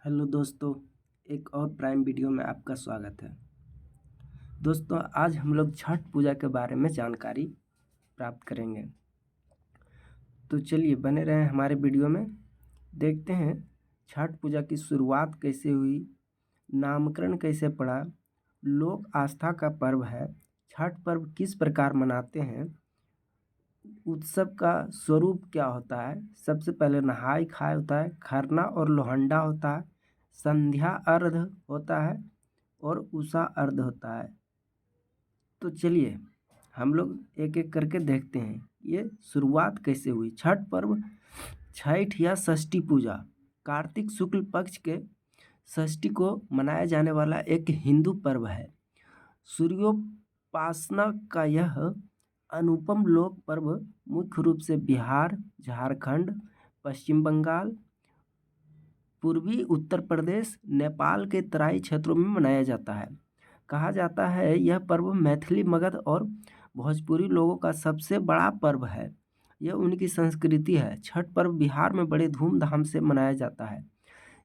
Hello दोस्तों, एक और प्राइम वीडियो में आपका स्वागत है। दोस्तों, आज हम लोग छठ पूजा के बारे में जानकारी प्राप्त करेंगे। तो चलिए बने रहें हमारे वीडियो में। देखते हैं छठ पूजा की शुरुआत कैसे हुई, नामकरण कैसे पड़ा, लोक आस्था का पर्व है, छठ पर्व किस प्रकार मनाते हैं, उत्सव का स्वरूप क्या होता है। सबसे पहले नहाय खाय होता है, खरना और लोहंडा होता है, संध्या अर्घ होता है और उषा अर्घ होता है। तो चलिए हम लोग एक एक करके देखते हैं ये शुरुआत कैसे हुई। छठ पर्व छठ या षष्ठी पूजा कार्तिक शुक्ल पक्ष के षष्ठी को मनाया जाने वाला एक हिंदू पर्व है। सूर्योपासना का यह अनुपम लोक पर्व मुख्य रूप से बिहार, झारखंड, पश्चिम बंगाल, पूर्वी उत्तर प्रदेश, नेपाल के तराई क्षेत्रों में मनाया जाता है। कहा जाता है यह पर्व मैथिली, मगध और भोजपुरी लोगों का सबसे बड़ा पर्व है। यह उनकी संस्कृति है। छठ पर्व बिहार में बड़े धूमधाम से मनाया जाता है।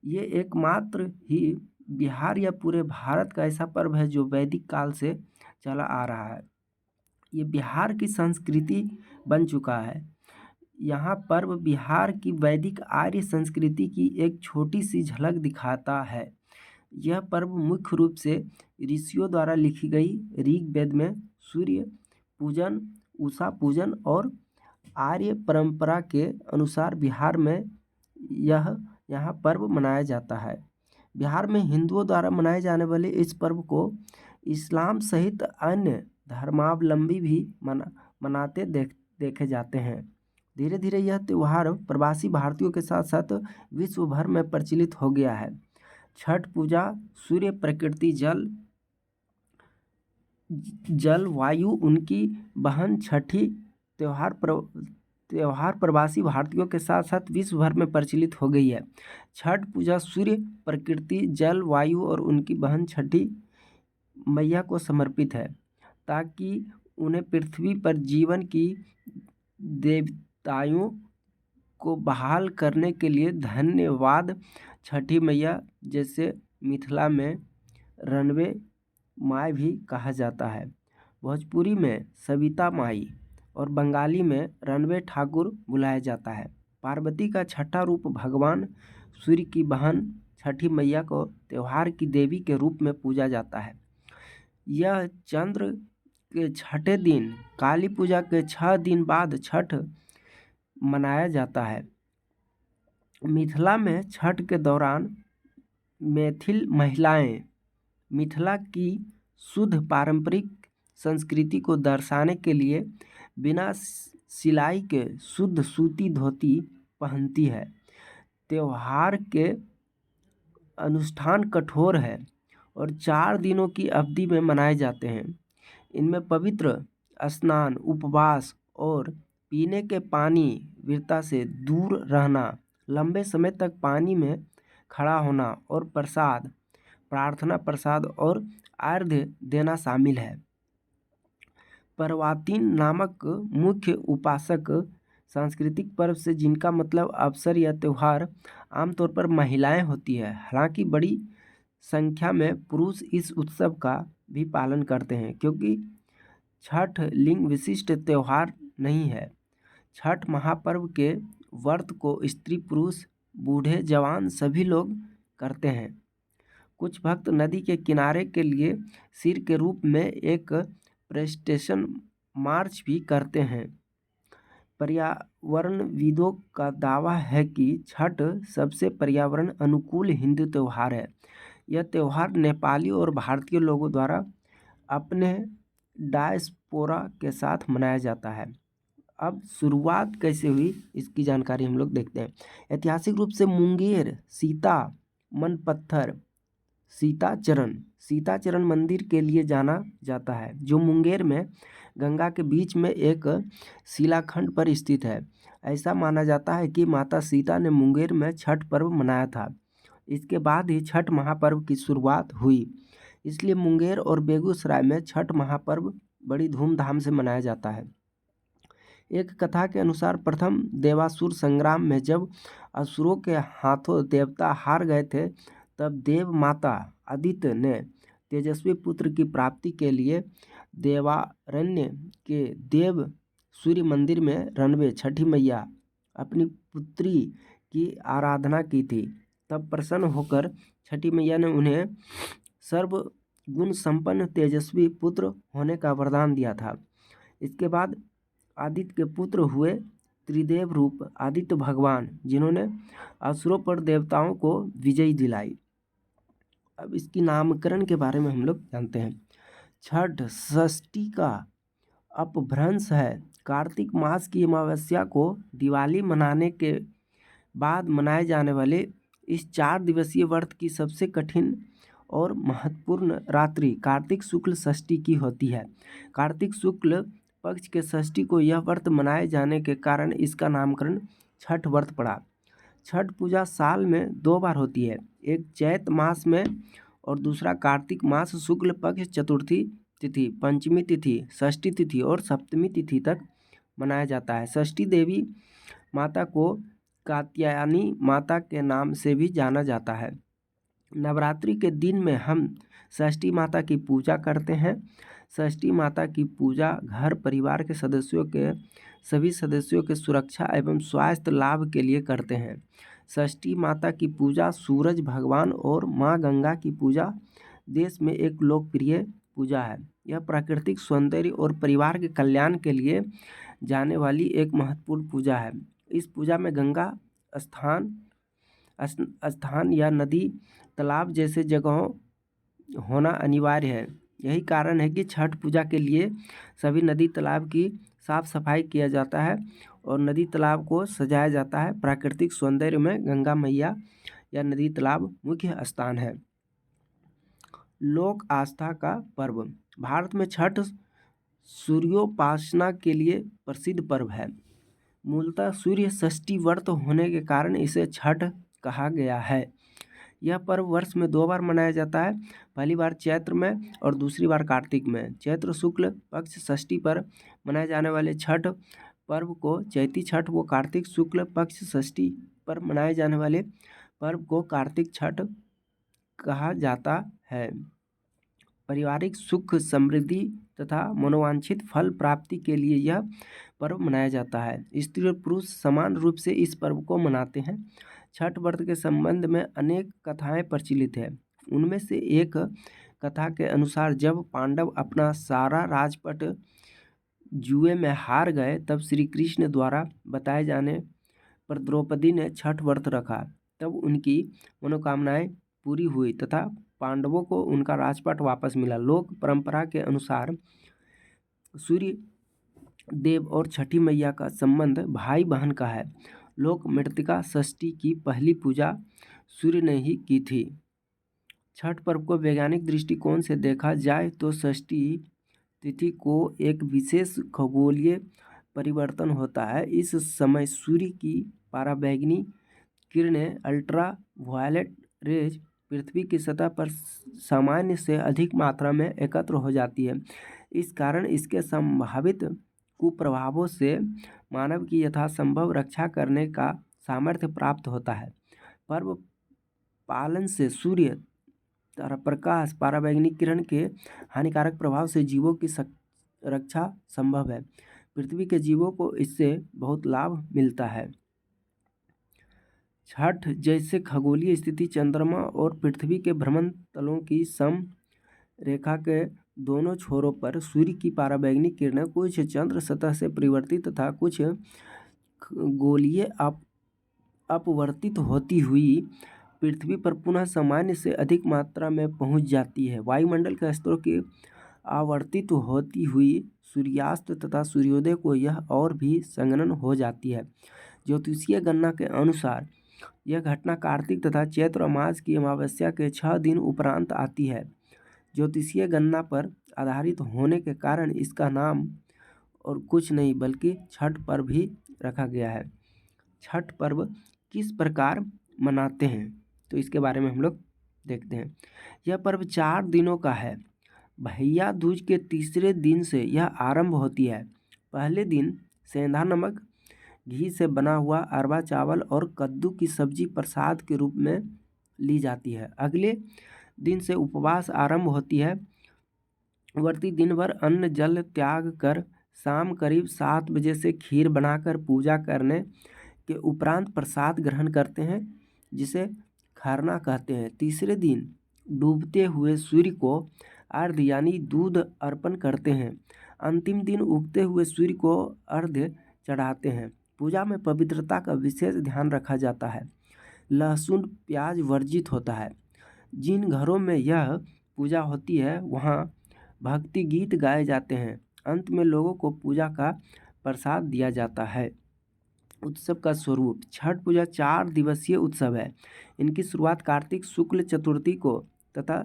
ये एकमात्र ही बिहार या पूरे भारत का ऐसा पर्व है जो वैदिक काल से चला आ रहा है। ये बिहार की संस्कृति बन चुका है। यहाँ पर्व बिहार की वैदिक आर्य संस्कृति की एक छोटी सी झलक दिखाता है। यह पर्व मुख्य रूप से ऋषियों द्वारा लिखी गई ऋग्वेद में सूर्य पूजन, उषा पूजन और आर्य परंपरा के अनुसार बिहार में यहाँ पर्व मनाया जाता है। बिहार में हिंदुओं द्वारा मनाए जाने वाले इस पर्व को इस्लाम सहित अन्य धर्मावलंबी भी मनाते देखे जाते हैं। धीरे धीरे यह त्यौहार प्रवासी भारतीयों के साथ साथ विश्व भर में प्रचलित हो गया है। छठ पूजा सूर्य, प्रकृति, जल वायु उनकी बहन छठी त्योहार प्रवासी भारतीयों के साथ साथ विश्व भर में प्रचलित हो गई है। छठ पूजा सूर्य, प्रकृति, जल वायु और उनकी बहन छठी मैया को समर्पित है ताकि उन्हें पृथ्वी पर जीवन की देवताओं को बहाल करने के लिए धन्यवाद। छठी मैया जैसे मिथिला में रनवे माई भी कहा जाता है, भोजपुरी में सविता माई और बंगाली में रनवे ठाकुर बुलाया जाता है। पार्वती का छठा रूप भगवान सूर्य की बहन छठी मैया को त्यौहार की देवी के रूप में पूजा जाता है। यह चंद्र के छठे दिन काली पूजा के 6 दिन बाद छठ मनाया जाता है। मिथिला में छठ के दौरान मैथिल महिलाएं मिथिला की शुद्ध पारंपरिक संस्कृति को दर्शाने के लिए बिना सिलाई के शुद्ध सूती धोती पहनती है। त्योहार के अनुष्ठान कठोर है और 4 दिनों की अवधि में मनाए जाते हैं। इनमें पवित्र स्नान, उपवास और पीने के पानी वीरता से दूर रहना, लंबे समय तक पानी में खड़ा होना और प्रार्थना प्रसाद और अर्घ्य देना शामिल है। पर्वातीन नामक मुख्य उपासक सांस्कृतिक पर्व से जिनका मतलब अवसर या त्यौहार आमतौर पर महिलाएं होती है। हालांकि बड़ी संख्या में पुरुष इस उत्सव का भी पालन करते हैं क्योंकि छठ लिंग विशिष्ट त्यौहार नहीं है। छठ महापर्व के व्रत को स्त्री पुरुष बूढ़े जवान सभी लोग करते हैं। कुछ भक्त नदी के किनारे के लिए सिर के रूप में एक प्रेस्टेशन मार्च भी करते हैं। पर्यावरणविदों का दावा है कि छठ सबसे पर्यावरण अनुकूल हिंदू त्यौहार है। यह त्यौहार नेपाली और भारतीय लोगों द्वारा अपने डायस्पोरा के साथ मनाया जाता है। अब शुरुआत कैसे हुई इसकी जानकारी हम लोग देखते हैं। ऐतिहासिक रूप से मुंगेर सीता मनपत्थर सीताचरण मंदिर के लिए जाना जाता है, जो मुंगेर में गंगा के बीच में एक शिलाखंड पर स्थित है। ऐसा माना जाता है कि माता सीता ने मुंगेर में छठ पर्व मनाया था। इसके बाद ही छठ महापर्व की शुरुआत हुई। इसलिए मुंगेर और बेगूसराय में छठ महापर्व बड़ी धूमधाम से मनाया जाता है। एक कथा के अनुसार प्रथम देवासुर संग्राम में जब असुरों के हाथों देवता हार गए थे, तब देव माता आदित्य ने तेजस्वी पुत्र की प्राप्ति के लिए देवारण्य के देव सूर्य मंदिर में रणवे छठी मैया अपनी पुत्री की आराधना की थी। तब प्रसन्न होकर छठी मैया ने उन्हें सर्वगुण संपन्न तेजस्वी पुत्र होने का वरदान दिया था। इसके बाद आदित्य के पुत्र हुए त्रिदेव रूप आदित्य भगवान, जिन्होंने असुरों पर देवताओं को विजय दिलाई। अब इसकी नामकरण के बारे में हम लोग जानते हैं। छठ षष्ठी का अपभ्रंश है। कार्तिक मास की अमावस्या को दिवाली मनाने के बाद मनाए जाने वाले इस 4 दिवसीय व्रत की सबसे कठिन और महत्वपूर्ण रात्रि कार्तिक शुक्ल षष्ठी की होती है। कार्तिक शुक्ल पक्ष के षष्ठी को यह व्रत मनाए जाने के कारण इसका नामकरण छठ व्रत पड़ा। छठ पूजा साल में 2 बार होती है, एक चैत मास में और दूसरा कार्तिक मास शुक्ल पक्ष चतुर्थी तिथि, पंचमी तिथि, षष्ठी तिथि और सप्तमी तिथि तक मनाया जाता है। षष्ठी देवी माता को कात्यायनी माता के नाम से भी जाना जाता है। नवरात्रि के दिन में हम षष्ठी माता की पूजा करते हैं। षष्ठी माता की पूजा घर परिवार के सभी सदस्यों के सुरक्षा एवं स्वास्थ्य लाभ के लिए करते हैं। षष्ठी माता की पूजा सूरज भगवान और माँ गंगा की पूजा देश में एक लोकप्रिय पूजा है। यह प्राकृतिक सौंदर्य और परिवार के कल्याण के लिए जाने वाली एक महत्वपूर्ण पूजा है। इस पूजा में गंगा स्थान या नदी तालाब जैसे जगहों होना अनिवार्य है। यही कारण है कि छठ पूजा के लिए सभी नदी तालाब की साफ सफाई किया जाता है और नदी तालाब को सजाया जाता है। प्राकृतिक सौंदर्य में गंगा मैया या नदी तालाब मुख्य स्थान है। लोक आस्था का पर्व। भारत में छठ सूर्योपासना के लिए प्रसिद्ध पर्व है। मूलतः सूर्य षष्ठी व्रत होने के कारण इसे छठ कहा गया है। यह पर्व वर्ष में 2 बार मनाया जाता है, पहली बार चैत्र में और दूसरी बार कार्तिक में। चैत्र शुक्ल पक्ष षष्ठी पर मनाए जाने वाले छठ पर्व को चैती छठ व कार्तिक शुक्ल पक्ष षष्ठी पर मनाए जाने वाले पर्व को कार्तिक छठ कहा जाता है। पारिवारिक सुख समृद्धि तथा मनोवांछित फल प्राप्ति के लिए यह पर्व मनाया जाता है। स्त्री और पुरुष समान रूप से इस पर्व को मनाते हैं। छठ व्रत के संबंध में अनेक कथाएं प्रचलित है। उनमें से एक कथा के अनुसार जब पांडव अपना सारा राजपट जुए में हार गए, तब श्री कृष्ण द्वारा बताए जाने पर द्रौपदी ने छठ व्रत रखा। तब उनकी मनोकामनाएं पूरी हुई तथा पांडवों को उनका राजपाट वापस मिला। लोक परंपरा के अनुसार सूर्य देव और छठी मैया का संबंध भाई बहन का है। लोक मृत्तिका षष्ठी की पहली पूजा सूर्य ने ही की थी। छठ पर्व को वैज्ञानिक दृष्टिकोण से देखा जाए तो षष्ठी तिथि को एक विशेष खगोलीय परिवर्तन होता है। इस समय सूर्य की पराबैंगनी किरणें अल्ट्रा वायलेट रेज पृथ्वी की सतह पर सामान्य से अधिक मात्रा में एकत्र हो जाती है। इस कारण इसके संभावित कुप्रभावों से मानव की यथासंभव रक्षा करने का सामर्थ्य प्राप्त होता है। पर्व पालन से सूर्य प्रकाश पराबैंगनी किरण के हानिकारक प्रभाव से जीवों की रक्षा संभव है। पृथ्वी के जीवों को इससे बहुत लाभ मिलता है। छठ जैसे खगोलीय स्थिति चंद्रमा और पृथ्वी के भ्रमण तलों की सम रेखा के दोनों छोरों पर सूर्य की पराबैंगनी किरणें कुछ चंद्र सतह से परिवर्तित तथा कुछ गोलीय अपवर्तित होती हुई पृथ्वी पर पुनः सामान्य से अधिक मात्रा में पहुंच जाती है। वायुमंडल के स्तरों की आवर्तित होती हुई सूर्यास्त तथा सूर्योदय को यह और भी संगनन हो जाती है। ज्योतिषीय गणना के अनुसार यह घटना कार्तिक तथा चैत्र मास की अमावस्या के 6 दिन उपरांत आती है। ज्योतिषीय गणना पर आधारित होने के कारण इसका नाम और कुछ नहीं बल्कि छठ पर्व ही रखा गया है। छठ पर्व किस प्रकार मनाते हैं तो इसके बारे में हम लोग देखते हैं। यह पर्व 4 दिनों का है। भैया दूज के तीसरे दिन से यह आरंभ होती है। पहले दिन सेंधा नमक, घी से बना हुआ अरवा चावल और कद्दू की सब्जी प्रसाद के रूप में ली जाती है। अगले दिन से उपवास आरंभ होती है। व्रती दिन भर अन्न जल त्याग कर शाम करीब 7 बजे से खीर बनाकर पूजा करने के उपरांत प्रसाद ग्रहण करते हैं, जिसे खरना कहते हैं। तीसरे दिन डूबते हुए सूर्य को अर्घ्य यानी दूध अर्पण करते हैं। अंतिम दिन उगते हुए सूर्य को अर्घ्य चढ़ाते हैं। पूजा में पवित्रता का विशेष ध्यान रखा जाता है। लहसुन प्याज वर्जित होता है। जिन घरों में यह पूजा होती है वहाँ भक्ति गीत गाए जाते हैं। अंत में लोगों को पूजा का प्रसाद दिया जाता है। उत्सव का स्वरूप। छठ पूजा 4 दिवसीय उत्सव है। इनकी शुरुआत कार्तिक शुक्ल चतुर्थी को तथा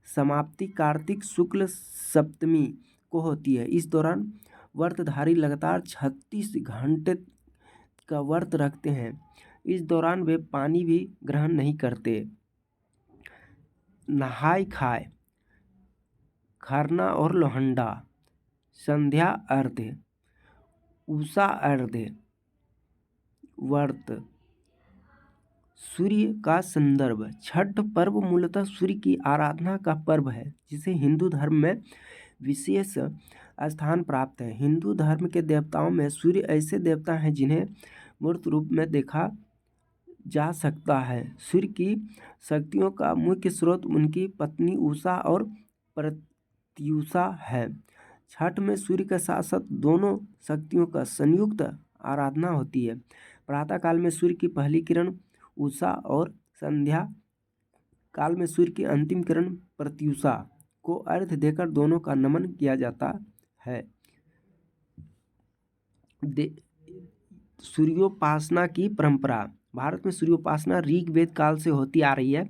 समाप्ति कार्तिक शुक्ल सप्तमी को होती है। इस दौरान व्रतधारी लगातार 36 घंटे का व्रत रखते हैं। इस दौरान वे पानी भी ग्रहण नहीं करते। नहाय खाए, खरना और लोहंडा, संध्या अर्घ्य, उषा अर्घ्य, व्रत। सूर्य का संदर्भ। छठ पर्व मूलतः सूर्य की आराधना का पर्व है, जिसे हिंदू धर्म में विशेष स्थान प्राप्त है। हिंदू धर्म के देवताओं में सूर्य ऐसे देवता हैं जिन्हें मूर्त रूप में देखा जा सकता है। सूर्य की शक्तियों का मुख्य स्रोत उनकी पत्नी उषा और प्रत्युषा है। छठ में सूर्य के साथ साथ दोनों शक्तियों का संयुक्त आराधना होती है। प्रातः काल में सूर्य की पहली किरण उषा और संध्या काल में सूर्य की अंतिम किरण प्रत्युषा को अर्घ्य देकर दोनों का नमन किया जाता है। सूर्योपासना की परंपरा। भारत में सूर्योपासना ऋग्वेद काल से होती आ रही है।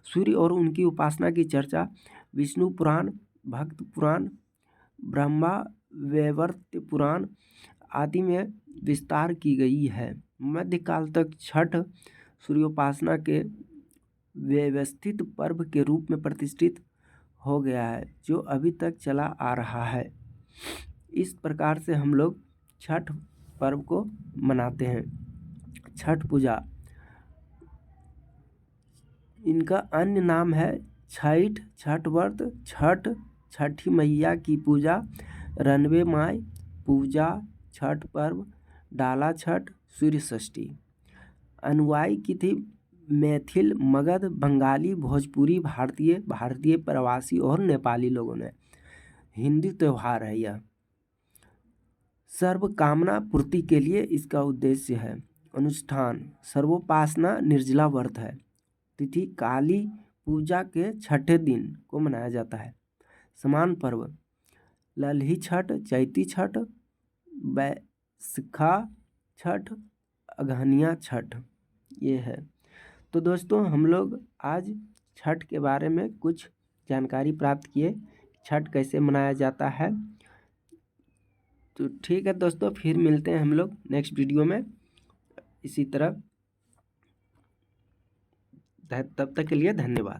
सूर्य और उनकी उपासना की चर्चा विष्णु पुराण, भक्त पुराण, ब्रह्मा वैवर्त पुराण आदि में विस्तार की गई है। मध्यकाल तक छठ सूर्योपासना के व्यवस्थित पर्व के रूप में प्रतिष्ठित हो गया है, जो अभी तक चला आ रहा है। इस प्रकार से हम लोग छठ पर्व को मनाते हैं। छठ पूजा, इनका अन्य नाम है छठ, छठ व्रत, छठ, छठी मैया की पूजा, रनवे माई पूजा, छठ पर्व, डाला छठ, सूर्य षष्ठी। अनुयायी की थी मैथिल, मगध, बंगाली, भोजपुरी, भारतीय प्रवासी और नेपाली लोगों ने। हिंदू त्यौहार है यह। सर्व कामना पूर्ति के लिए इसका उद्देश्य है। अनुष्ठान, सर्वोपासना निर्जला व्रत है। तिथि काली पूजा के छठे दिन को मनाया जाता है। समान पर्व, लल्ही छठ, चैती छठ, बैसखा छठ, अगहनिया छठ, ये है। तो दोस्तों हम लोग आज छठ के बारे में कुछ जानकारी प्राप्त किए, छठ कैसे मनाया जाता है। तो ठीक है दोस्तों, फिर मिलते हैं हम लोग नेक्स्ट वीडियो में इसी तरह। तब तक के लिए धन्यवाद।